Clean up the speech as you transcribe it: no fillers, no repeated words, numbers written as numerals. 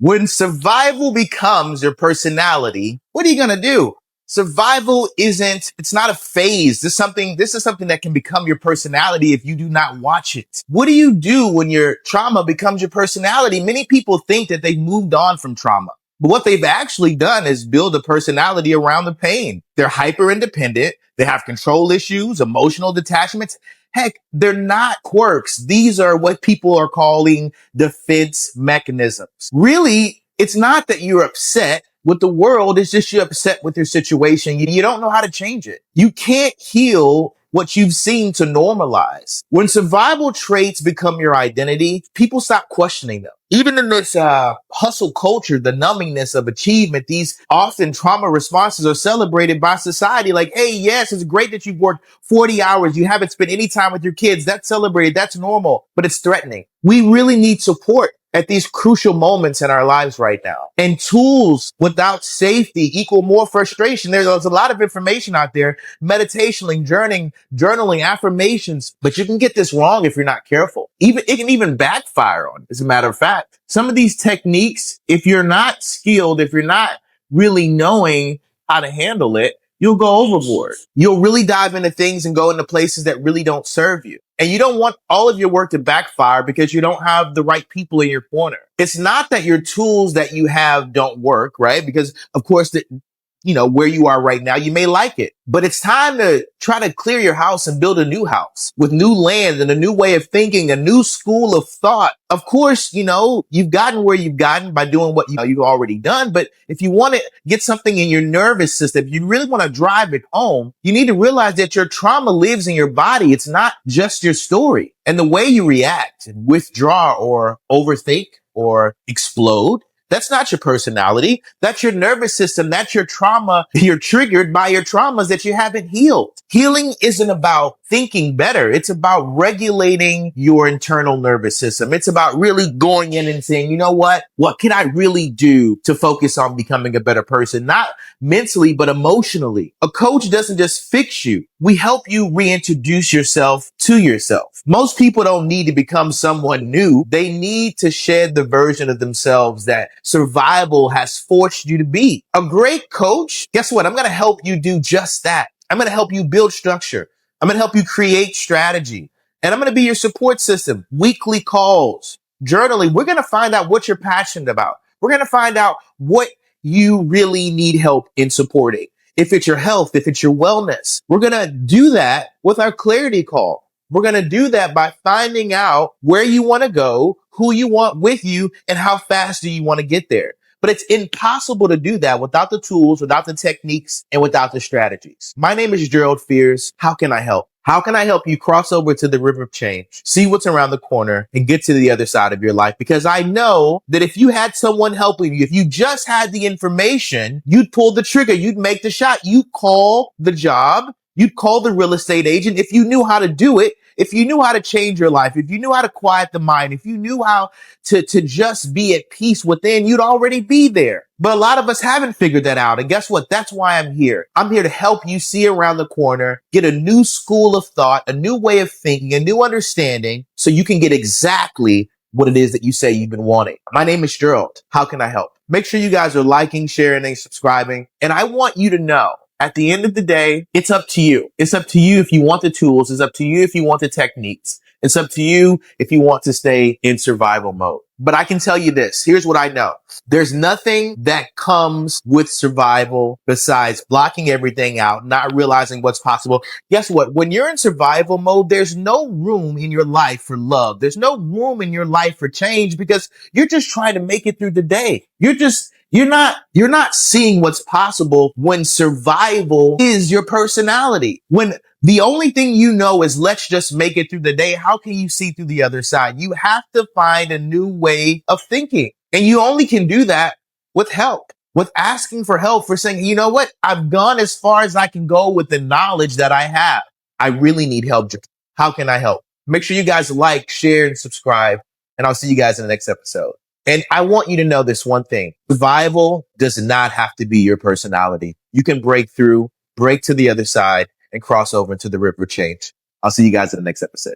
When survival becomes your personality, what are you going to do? Survival it's not a phase. This is something that can become your personality if you do not watch it. What do you do when your trauma becomes your personality? Many people think that they've moved on from trauma, but what they've actually done is build a personality around the pain. They're hyper independent. They have control issues, emotional detachments. Heck, they're not quirks. These are what people are calling defense mechanisms. Really, it's not that you're upset with the world. It's just you're upset with your situation. You don't know how to change it. You can't heal what you've seen to normalize. When survival traits become your identity, people stop questioning them. Even in this hustle culture, the numbingness of achievement, these often trauma responses are celebrated by society. Like, hey, yes, it's great that you've worked 40 hours. You haven't spent any time with your kids. That's celebrated. That's normal, but it's threatening. We really need support at these crucial moments in our lives right now. And tools without safety equal more frustration. There's a lot of information out there, meditation, journaling, affirmations, but you can get this wrong if you're not careful. It can even backfire on you. As a matter of fact, some of these techniques, if you're not skilled, if you're not really knowing how to handle it, you'll go overboard. You'll really dive into things and go into places that really don't serve you. And you don't want all of your work to backfire because you don't have the right people in your corner. It's not that your tools that you have don't work, right? Because of course, where you are right now, you may like it, but it's time to try to clear your house and build a new house with new land and a new way of thinking, a new school of thought. Of course, you've gotten where you've gotten by doing what you've already done. But if you want to get something in your nervous system, if you really want to drive it home, you need to realize that your trauma lives in your body. It's not just your story. And the way you react and withdraw or overthink or explode, that's not your personality. That's your nervous system. That's your trauma. You're triggered by your traumas that you haven't healed. Healing isn't about thinking better. It's about regulating your internal nervous system. It's about really going in and saying, you know what? What can I really do to focus on becoming a better person? Not mentally, but emotionally. A coach doesn't just fix you. We help you reintroduce yourself to yourself. Most people don't need to become someone new. They need to shed the version of themselves that survival has forced you to be. A great coach, guess what? I'm going to help you do just that. I'm going to help you build structure. I'm going to help you create strategy. And I'm going to be your support system. Weekly calls, journaling. We're going to find out what you're passionate about. We're going to find out what you really need help in supporting. If it's your health, if it's your wellness, we're going to do that with our clarity call. We're going to do that by finding out where you want to go, who you want with you, and how fast do you want to get there. But it's impossible to do that without the tools, without the techniques, and without the strategies. My name is GeraldFears. How can I help? How can I help you cross over to the river of change, see what's around the corner, and get to the other side of your life? Because I know that if you had someone helping you, if you just had the information, you'd pull the trigger, you'd make the shot, you'd call the job, you'd call the real estate agent if you knew how to do it. If you knew how to change your life, if you knew how to quiet the mind, if you knew how to just be at peace within, you'd already be there. But a lot of us haven't figured that out. And guess what? That's why I'm here. I'm here to help you see around the corner, get a new school of thought, a new way of thinking, a new understanding, so you can get exactly what it is that you say you've been wanting. My name is Gerald. How can I help? Make sure you guys are liking, sharing, and subscribing. And I want you to know, at the end of the day, it's up to you. It's up to you if you want the tools. It's up to you if you want the techniques. It's up to you if you want to stay in survival mode. But I can tell you this. Here's what I know. There's nothing that comes with survival besides blocking everything out, not realizing what's possible. Guess what? When you're in survival mode, there's no room in your life for love. There's no room in your life for change because you're just trying to make it through the day. You're not seeing what's possible when survival is your personality. When the only thing you know is let's just make it through the day, how can you see through the other side? You have to find a new way of thinking. And you only can do that with help, with asking for help, for saying, you know what? I've gone as far as I can go with the knowledge that I have. I really need help. How can I help? Make sure you guys like, share, and subscribe. And I'll see you guys in the next episode. And I want you to know this one thing. Survival does not have to be your personality. You can break through, break to the other side, and cross over into the river of change. I'll see you guys in the next episode.